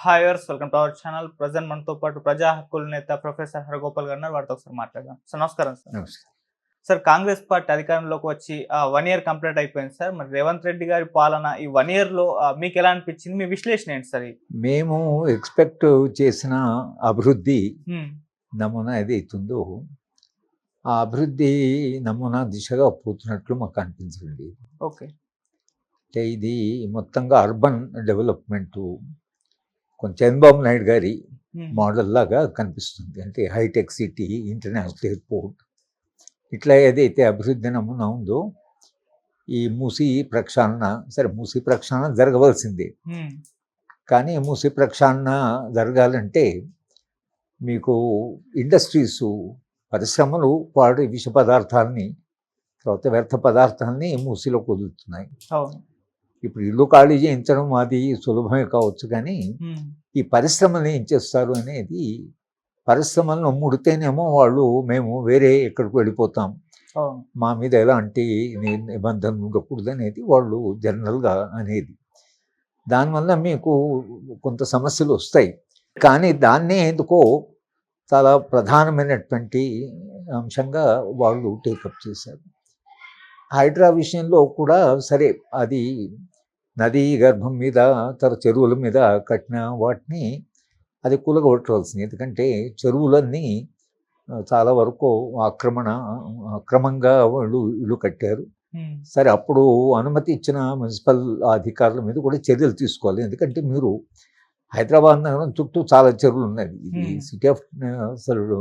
హాయర్స్ welcome to our channel. Present మనతో పాటు ప్రజా హక్కుల నేత ప్రొఫెసర్ హరగోపాల్ గారు ఉన్నారు. వారితో ఒకసారి మాట్లాడదాం. సార్ నమస్కారం సార్. నమస్కారం. సార్ కాంగ్రెస్ పార్టీ అధికారంలోకి వచ్చి 1 ఇయర్ కంప్లీట్ అయిపోయింది సార్. మరి రేవంత్ రెడ్డి గారి పాలన ఈ 1 ఇయర్ లో మీకు ఎలా అనిపించింది? మీ విశ్లేషణ ఏంటి సార్? మేము ఎక్స్పెక్ట్ చేసిన అభివృద్ధి నమూనా ఏదైతుందో ఆ అభివృద్ధి నమూనా దిశగా పోతున్నట్లు మాకు అనిపించండి. ఓకే, అంటే ఇది మొత్తంగా అర్బన్ డెవలప్మెంట్ కొంచెం చంద్రబాబు నాయుడు గారి మోడల్ లాగా కనిపిస్తుంది. అంటే హైటెక్ సిటీ, ఇంటర్నేషనల్ ఎయిర్పోర్ట్, ఇట్లా ఏదైతే అభివృద్ధి నమూనా ఉందో ఈ మూసీ ప్రక్షాళన, సరే మూసీ ప్రక్షాళన జరగవలసిందే, కానీ మూసీ ప్రక్షాళన జరగాలంటే మీకు ఇండస్ట్రీస్, పరిశ్రమలు వాడే విష పదార్థాలని, తర్వాత వ్యర్థ పదార్థాలని మూసీలోకి వదులుతున్నాయి. ఇప్పుడు ఇల్లు ఖాళీ చేయించడం అది సులభమే కావచ్చు, కానీ ఈ పరిశ్రమలు ఏం చేస్తారు అనేది, పరిశ్రమలను ముడితేనేమో వాళ్ళు మేము వేరే ఎక్కడికి వెళ్ళిపోతాం, మా మీద ఎలాంటి నిబంధనలు ఉండకూడదు అనేది వాళ్ళు జనరల్గా అనేది. దానివల్ల మీకు కొంత సమస్యలు వస్తాయి, కానీ దాన్నే ఎందుకో చాలా ప్రధానమైనటువంటి అంశంగా వాళ్ళు టేకప్ చేశారు. హైడ్రా విషయంలో కూడా సరే, అది నదీ గర్భం మీద, చెరువుల మీద కట్టిన వాటిని అది కూలగొట్టవలసింది. ఎందుకంటే చెరువులన్నీ చాలా వరకు అక్రమంగా వాళ్ళు ఇల్లు కట్టారు. సరే, అప్పుడు అనుమతి ఇచ్చిన మున్సిపల్ అధికారుల మీద కూడా చర్యలు తీసుకోవాలి. ఎందుకంటే మీరు హైదరాబాద్ నగరం చుట్టూ చాలా చెరువులు ఉన్నాయి. ఇది సిటీ ఆఫ్ అసలు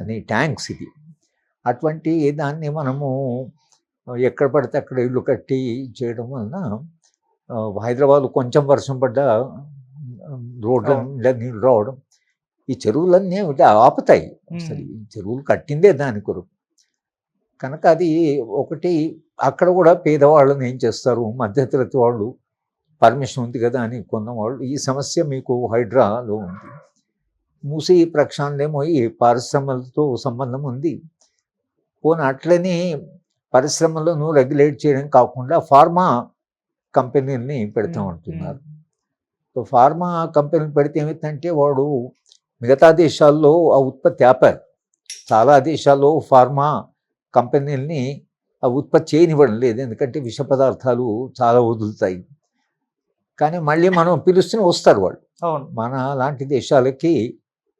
అని ట్యాంక్స్ ఇది. అటువంటి దాన్ని మనము ఎక్కడ పడితే అక్కడ ఇల్లు కట్టి చేయడం వలన హైదరాబాద్ కొంచెం వర్షం పడ్డా రోడ్ల నీళ్ళు రావడం, ఈ చెరువులన్నీ ఆపుతాయి. అసలు ఈ చెరువులు కట్టిందే దాని కొరకు కనుక అది ఒకటి. అక్కడ కూడా పేదవాళ్ళని ఏం చేస్తారు, మధ్యతరగతి వాళ్ళు పర్మిషన్ ఉంది కదా అని కొన్నవాళ్ళు. ఈ సమస్య మీకు హైడ్రాలో ఉంది. మూసీ ప్రక్షాళనేమో ఈ పరిశ్రమలతో సంబంధం ఉంది. పోనీ అట్లని పరిశ్రమలను రెగ్యులేట్ చేయడం కాకుండా ఫార్మా కంపెనీలని పెడతామంటున్నారు. సో ఫార్మా కంపెనీలు పెడితే ఏమిటంటే వాడు మిగతా దేశాల్లో ఆ ఉత్పత్తి ఆపారు. చాలా దేశాల్లో ఫార్మా కంపెనీలని ఆ ఉత్పత్తి చేయనివ్వడం లేదు, ఎందుకంటే విష పదార్థాలు చాలా వదులుతాయి. కానీ మళ్ళీ మనం పిలుస్తూనే వస్తారు వాళ్ళు. మన లాంటి దేశాలకి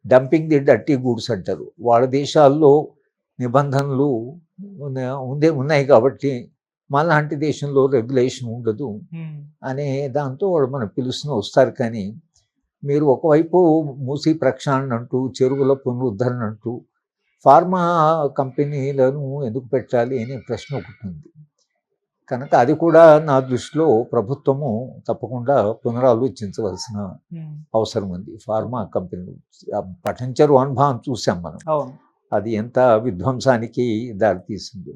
డంపింగ్ ది డర్టీ గూడ్స్ అంటారు. వాళ్ళ దేశాల్లో నిబంధనలు ఉన్నాయి కాబట్టి మన లాంటి దేశంలో రెగ్యులేషన్ ఉండదు అనే దాంతో వాళ్ళు మనం పిలుస్తూనే వస్తారు. కానీ మీరు ఒకవైపు మూసీ ప్రక్షాళన అంటూ, చెరువుల పునరుద్ధరణ అంటూ, ఫార్మా కంపెనీలను ఎందుకు పెట్టాలి అనే ప్రశ్న ఒకటి ఉంది. కనుక అది కూడా నా దృష్టిలో ప్రభుత్వము తప్పకుండా పునరాలోచించవలసిన అవసరం ఉంది. ఫార్మా కంపెనీలు పఠించరు అనుభవం చూసాం మనం, అది ఎంత విధ్వంసానికి దారితీసింది.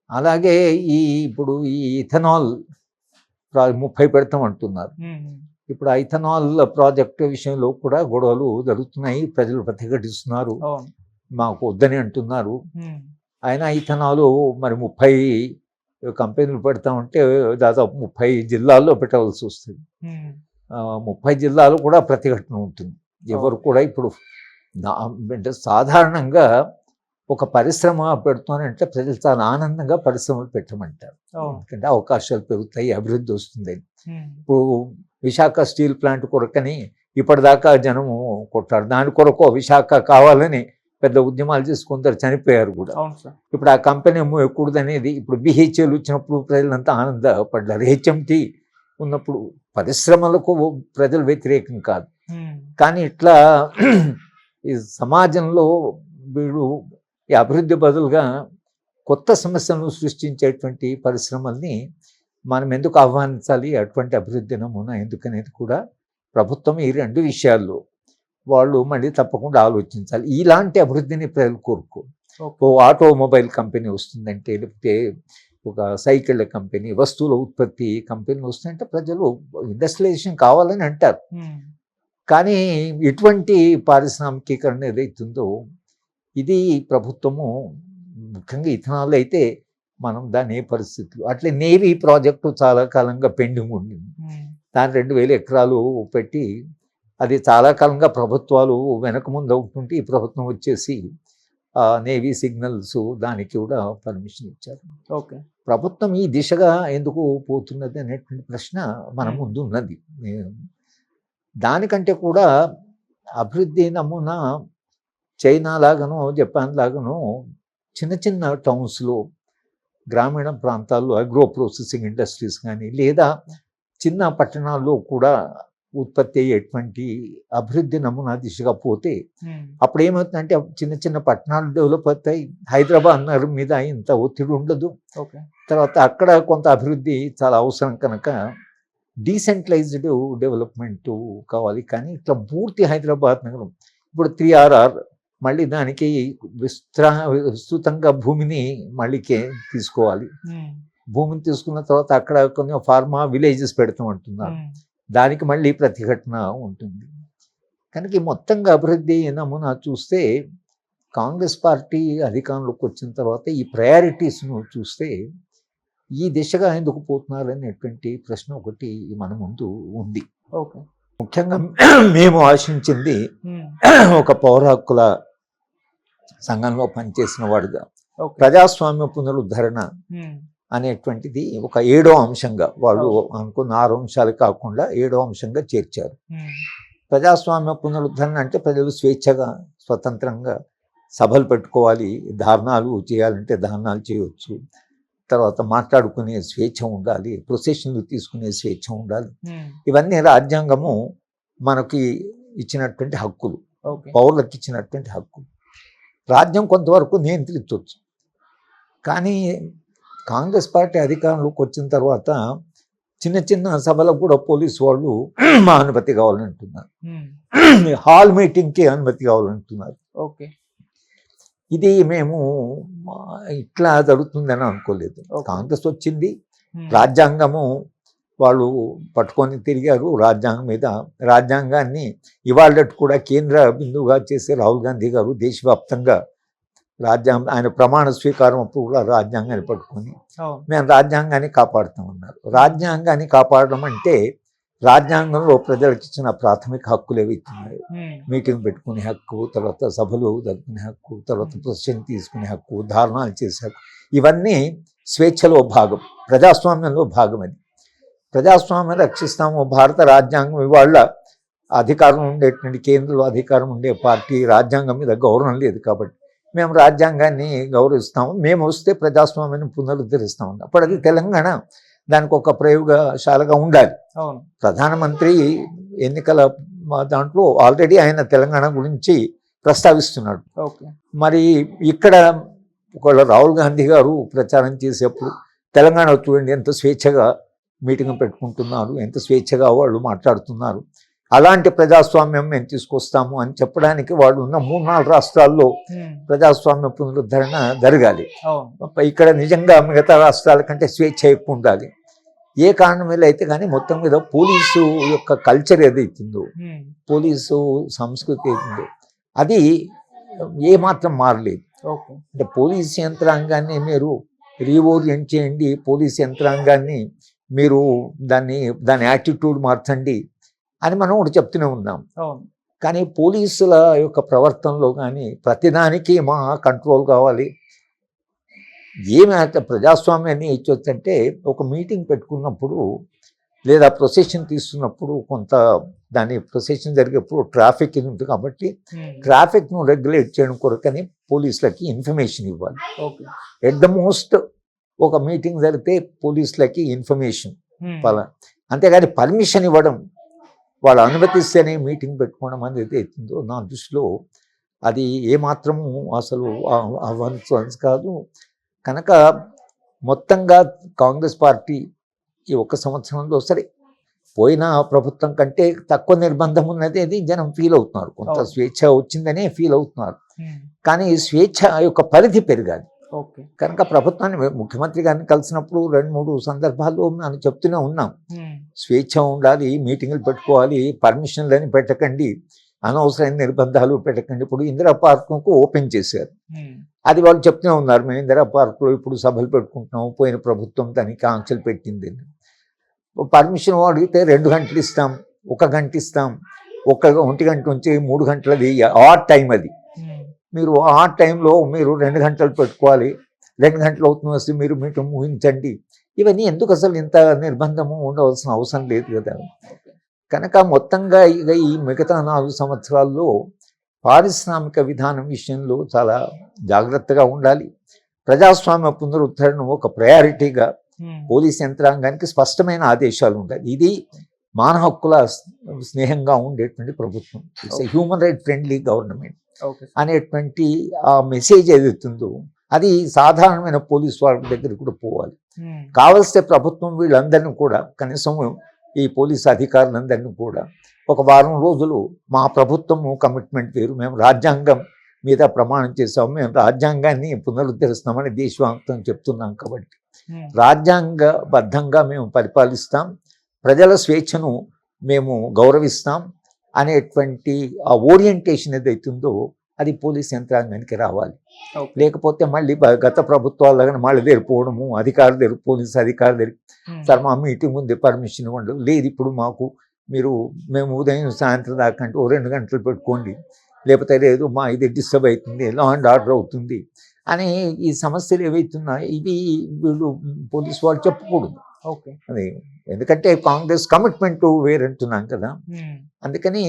అలాగే ఇప్పుడు ఈ ఇథనాల్ 30 పెడతాం అంటున్నారు. ఇప్పుడు ఆ ఇథనాల్ ప్రాజెక్టు విషయంలో కూడా గొడవలు జరుగుతున్నాయి. ప్రజలు ప్రతిఘటిస్తున్నారు, మాకు వద్దని అంటున్నారు. అయినా ఇథనాలు మరి 30 కంపెనీలు పెడతామంటే దాదాపు 30 జిల్లాల్లో పెట్టవలసి వస్తుంది. 30 జిల్లాలు కూడా ప్రతిఘటన ఉంటుంది. ఎవరు కూడా ఇప్పుడు అంటే సాధారణంగా ఒక పరిశ్రమ పెడుతున్నానంటే ప్రజలు చాలా ఆనందంగా పరిశ్రమలు పెట్టమంటారు, ఎందుకంటే అవకాశాలు పెరుగుతాయి, అభివృద్ధి వస్తుందని. ఇప్పుడు విశాఖ స్టీల్ ప్లాంట్ కొరకని ఇప్పటిదాకా జనము కొట్టారు. దాని కొరకు విశాఖ కావాలని పెద్ద ఉద్యమాలు చేసి కొందరు చనిపోయారు కూడా. ఇప్పుడు ఆ కంపెనీ ఎక్కూడదు అనేది, ఇప్పుడు బిహెచ్ఎల్ వచ్చినప్పుడు ప్రజలంతా ఆనందపడ్డారు. హెచ్ఎంటి ఉన్నప్పుడు పరిశ్రమలకు ప్రజలు వ్యతిరేకం కాదు. కానీ ఇట్లా ఈ సమాజంలో వీళ్ళు ఈ అభివృద్ధి బదులుగా కొత్త సమస్యలను సృష్టించేటువంటి పరిశ్రమల్ని మనం ఎందుకు ఆహ్వానించాలి? అటువంటి అభివృద్ధి నమూనా ఎందుకనేది కూడా ప్రభుత్వం ఈ 2 విషయాల్లో వాళ్ళు మళ్ళీ తప్పకుండా ఆలోచించాలి. ఇలాంటి అభివృద్ధిని ప్రజలు కోరుకో. ఓ ఆటోమొబైల్ కంపెనీ వస్తుందంటే, లేకపోతే ఒక సైకిళ్ళ కంపెనీ, వస్తువుల ఉత్పత్తి కంపెనీ వస్తుందంటే ప్రజలు ఇండస్ట్రియలైజేషన్ కావాలని అంటారు. కానీ ఇటువంటి పారిశ్రామికీకరణ ఏదైతుందో ఇది ప్రభుత్వము, ముఖ్యంగా ఇథనాల్ అయితే మనం దాని ఏ పరిస్థితులు. అట్లే నేవీ ప్రాజెక్టు చాలా కాలంగా పెండింగ్ ఉండింది. దాని 2000 ఎకరాలు పెట్టి అది చాలా కాలంగా ప్రభుత్వాలు వెనక ముందు అవుతుంటే ఈ ప్రభుత్వం వచ్చేసి నేవీ సిగ్నల్స్ దానికి కూడా పర్మిషన్ ఇచ్చారు. ఓకే. ప్రభుత్వం ఈ దిశగా ఎందుకు పోతున్నది అనేటువంటి ప్రశ్న మన ముందు ఉన్నది. దానికంటే కూడా అభివృద్ధి నమూనా చైనా లాగానో జపాన్ లాగానో చిన్న చిన్న టౌన్స్లో గ్రామీణ ప్రాంతాల్లో అగ్రో ప్రాసెసింగ్ ఇండస్ట్రీస్ కానీ లేదా చిన్న పట్టణాల్లో కూడా ఉత్పత్తి అయ్యేటువంటి అభివృద్ధి నమూనా దిశగా పోతే అప్పుడు ఏమవుతుందంటే చిన్న చిన్న పట్టణాలు డెవలప్ అవుతాయి. హైదరాబాద్ నగరం మీద ఇంత ఒత్తిడి ఉండదు. తర్వాత అక్కడ కొంత అభివృద్ధి చాలా అవసరం కనుక డీసెంట్రలైజ్డ్ డెవలప్మెంట్ కావాలి. కానీ ఇట్లా పూర్తి హైదరాబాద్ నగరం ఇప్పుడు 3RR మళ్ళీ దానికి విస్తృతంగా భూమిని మళ్ళీ తీసుకోవాలి. భూమిని తీసుకున్న తర్వాత అక్కడ కొన్ని ఫార్మా విలేజెస్ పెడతామంటున్నారు. దానికి మళ్ళీ ప్రతిఘటన ఉంటుంది. కనుక ఈ మొత్తంగా అభివృద్ధి నమూనా చూస్తే కాంగ్రెస్ పార్టీ అధికారంలోకి వచ్చిన తర్వాత ఈ ప్రయారిటీస్ను చూస్తే ఈ దిశగా ఎందుకు పోతున్నారు అనేటువంటి ప్రశ్న ఒకటి మన ముందు ఉంది. ముఖ్యంగా మేము ఆశించింది ఒక పౌర హక్కుల సంఘంలో పనిచేసిన వాడుగా ప్రజాస్వామ్య పునరుద్ధరణ అనేటువంటిది ఒక 7వ అంశంగా వాళ్ళు అనుకున్న 6 అంశాలు కాకుండా 7వ అంశంగా చేర్చారు. ప్రజాస్వామ్య పునరుద్ధరణ అంటే ప్రజలు స్వేచ్ఛగా స్వతంత్రంగా సభలు పెట్టుకోవాలి, ధర్నాలు చేయాలంటే ధర్నాలు చేయవచ్చు, తర్వాత మాట్లాడుకునే స్వేచ్ఛ ఉండాలి, ప్రొసెషన్లు తీసుకునే స్వేచ్ఛ ఉండాలి. ఇవన్నీ రాజ్యాంగము మనకి ఇచ్చినటువంటి హక్కులు, పౌరులకు ఇచ్చినటువంటి హక్కులు. రాజ్యం కొంతవరకు నియంత్రించవచ్చు. కానీ కాంగ్రెస్ పార్టీ అధికారంలోకి వచ్చిన తర్వాత చిన్న చిన్న సభలకు కూడా పోలీసు వాళ్ళు మా అనుమతి కావాలంటున్నారు, హాల్ మీటింగ్కి అనుమతి కావాలంటున్నారు. ఇది మేము ఇట్లా జరుగుతుందని అనుకోలేదు. కాంగ్రెస్ వచ్చింది, రాజ్యాంగము వాళ్ళు పట్టుకొని తిరిగారు. రాజ్యాంగం మీద రాజ్యాంగాన్ని ఇవాళ కూడా కేంద్ర బిందువుగా చేసే రాహుల్ గాంధీ గారు దేశవ్యాప్తంగా రాజ్యాంగం ఆయన ప్రమాణ స్వీకారం అప్పుడు కూడా రాజ్యాంగాన్ని పట్టుకొని మేము రాజ్యాంగాన్ని కాపాడుతామన్నారు. రాజ్యాంగాన్ని కాపాడడం అంటే రాజ్యాంగంలో ప్రజలకు ఇచ్చిన ప్రాథమిక హక్కులు ఏవైతున్నాయి, మీటింగ్ పెట్టుకునే హక్కు, తర్వాత సభలు జరుపుకునే హక్కు, తర్వాత ప్రొసెషన్ తీసుకునే హక్కు, ధారణాలు చేసే హక్కు, ఇవన్నీ స్వేచ్ఛలో భాగం, ప్రజాస్వామ్యంలో భాగం. అది ప్రజాస్వామ్యం రక్షిస్తాము. భారత రాజ్యాంగం ఇవాళ అధికారం ఉండేటువంటి కేంద్రంలో అధికారం ఉండే పార్టీ రాజ్యాంగం మీద గౌరవం లేదు కాబట్టి మేము రాజ్యాంగాన్ని గౌరవిస్తాము, మేము వస్తే ప్రజాస్వామ్యాన్ని పునరుద్ధరిస్తాము. అప్పుడు అది తెలంగాణ దానికి ఒక ప్రయోగశాలగా ఉండాలి. ప్రధానమంత్రి ఎన్నికల దాంట్లో ఆల్రెడీ ఆయన తెలంగాణ గురించి ప్రస్తావిస్తున్నాడు. మరి ఇక్కడ ఒకవేళ రాహుల్ గాంధీ గారు ప్రచారం చేసేప్పుడు తెలంగాణ చూడండి ఎంత స్వేచ్ఛగా మీటింగ్ పెట్టుకుంటున్నారు, ఎంత స్వేచ్ఛగా వాళ్ళు మాట్లాడుతున్నారు, అలాంటి ప్రజాస్వామ్యం మేము తీసుకొస్తాము అని చెప్పడానికి వాళ్ళు ఉన్న 3-4 రాష్ట్రాల్లో ప్రజాస్వామ్య పునరుద్ధరణ జరగాలి. ఇక్కడ నిజంగా మిగతా రాష్ట్రాల కంటే స్వేచ్ఛ ఎక్కువ ఉండాలి. ఏ కారణం వల్ల అయితే కానీ మొత్తం మీద పోలీసు యొక్క కల్చర్ ఏదైతుందో, పోలీసు సంస్కృతి ఏదైతుందో అది ఏమాత్రం మారలేదు. అంటే పోలీస్ యంత్రాంగాన్ని మీరు రీఓరియంట్ చేయండి, పోలీస్ యంత్రాంగాన్ని మీరు దాని యాటిట్యూడ్ మార్చండి అని మనం ఒకటి చెప్తూనే ఉన్నాం. కానీ పోలీసుల యొక్క ప్రవర్తనలో కానీ ప్రతిదానికి మా కంట్రోల్ కావాలి. ఏమి ప్రజాస్వామ్యాన్ని ఇచ్చొచ్చంటే ఒక మీటింగ్ పెట్టుకున్నప్పుడు లేదా ప్రొసెషన్ తీస్తున్నప్పుడు కొంత దాని ప్రొసెషన్ జరిగేప్పుడు ట్రాఫిక్ ఉంది కాబట్టి ట్రాఫిక్ను రెగ్యులేట్ చేయడం కొరకని పోలీసులకి ఇన్ఫర్మేషన్ ఇవ్వాలి. ఎట్ ద మోస్ట్ ఒక మీటింగ్ జరిగితే పోలీసులకి ఇన్ఫర్మేషన్ ఇవ్వాలి, అంతేగాని పర్మిషన్ ఇవ్వడం, వాళ్ళు అనుమతిస్తేనే మీటింగ్ పెట్టుకోవడం అనేది అవుతుందో నా దృష్టిలో అది ఏమాత్రము అసలు అవ్వచ్చు కాదు. కనుక మొత్తంగా కాంగ్రెస్ పార్టీ ఈ 1 సంవత్సరంలో సరే పోయిన ప్రభుత్వం కంటే తక్కువ నిర్బంధం ఉన్నది అది జనం ఫీల్ అవుతున్నారు, కొంత స్వేచ్ఛ వచ్చిందనే ఫీల్ అవుతున్నారు. కానీ స్వేచ్ఛ యొక్క పరిధి పెరగాలి. కనుక ప్రభుత్వాన్ని ముఖ్యమంత్రి గారిని కలిసినప్పుడు 2-3 సందర్భాల్లో మనం చెప్తూనే ఉన్నాం, స్వేచ్ఛ ఉండాలి, మీటింగులు పెట్టుకోవాలి, పర్మిషన్లని పెట్టకండి, అనవసరమైన నిర్బంధాలు పెట్టకండి. ఇప్పుడు ఇందిరా పార్కుకు ఓపెన్ చేశారు, అది వాళ్ళు చెప్తూనే ఉన్నారు, మేము ఇందిరా పార్కులో ఇప్పుడు సభలు పెట్టుకుంటున్నాము, పోయిన ప్రభుత్వం దానికి ఆంక్షలు పెట్టింది. పర్మిషన్ అడిగితే 2 గంటలు ఇస్తాం, 1 గంట ఇస్తాం, 1 గంట నుంచి 3 గంటలది ఆడ్ టైం అది. మీరు ఆ టైంలో మీరు 2 గంటలు పెట్టుకోవాలి, 2 గంటలు అవుతుంది వస్తే మీరు మీటర్ ఊహించండి. ఇవన్నీ ఎందుకు అసలు ఇంత నిర్బంధము ఉండవలసిన అవసరం లేదు కదా. కనుక మొత్తంగా ఇక ఈ మిగతా 4 సంవత్సరాల్లో పారిశ్రామిక విధానం విషయంలో చాలా జాగ్రత్తగా ఉండాలి. ప్రజాస్వామ్య పునరుద్ధరణ ఒక ప్రయారిటీగా పోలీస్ యంత్రాంగానికి స్పష్టమైన ఆదేశాలు ఉండాలి. ఇది మానవ హక్కుల స్నేహంగా ఉండేటువంటి ప్రభుత్వం, it's human right friendly government అనేటువంటి ఆ మెసేజ్ ఏదైతుందో అది సాధారణమైన పోలీస్ వాళ్ళ దగ్గర కూడా పోవాలి. కావలస్తే ప్రభుత్వం వీళ్ళందరినీ కూడా కనీసం ఈ పోలీస్ అధికారులందరినీ కూడా ఒక వారం రోజులు మా ప్రభుత్వము కమిట్మెంట్ వేరు, మేము రాజ్యాంగం మీద ప్రమాణం చేసాము, మేము రాజ్యాంగాన్ని పునరుద్ధరిస్తామని దేశవ్యాప్తం చెప్తున్నాం కాబట్టి రాజ్యాంగబద్ధంగా మేము పరిపాలిస్తాం, ప్రజల స్వేచ్ఛను మేము గౌరవిస్తాం అనేటువంటి ఆ ఓరియంటేషన్ ఏదైతుందో అది పోలీస్ యంత్రాంగానికి రావాలి. లేకపోతే మళ్ళీ గత ప్రభుత్వాల దగ్గర మళ్ళీ తెరిపోవడము, అధికారులు దగ్గర పోలీసు అధికారులు దగ్గర సార్ మా మీటింగ్ ముందే పర్మిషన్ ఇవ్వండి, లేదు ఇప్పుడు మాకు మేము ఉదయం సాయంత్రం దాకా అంటే 2 గంటలు పెట్టుకోండి, లేకపోతే లేదు మా ఇది డిస్టర్బ్ అవుతుంది, లా అండ్ ఆర్డర్ అవుతుంది అని ఈ సమస్యలు ఏవైతున్నాయి ఇవి వీళ్ళు పోలీసు వాళ్ళు చెప్పకూడదు. అది ఎందుకంటే కాంగ్రెస్ కమిట్మెంట్ వేరంటున్నాం కదా. అందుకని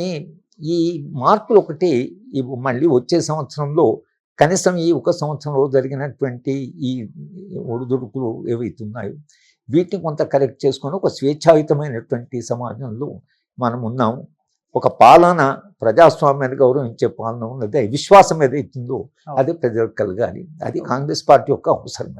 ఈ మార్పులు ఒకటి మళ్ళీ వచ్చే సంవత్సరంలో కనీసం ఈ 1 సంవత్సరంలో జరిగినటువంటి ఈ ఒడిదుడుకులు ఏవైతున్నాయో వీటిని కొంత కరెక్ట్ చేసుకొని ఒక స్వేచ్ఛాయుతమైనటువంటి సమాజంలో మనం ఉన్నాము. ఒక పాలన ప్రజాస్వామ్యాన్ని గౌరవించే పాలన ఉన్నది, విశ్వాసం ఏదైతుందో అది ప్రజలకు కలగాలి. అది కాంగ్రెస్ పార్టీ యొక్క అవసరం.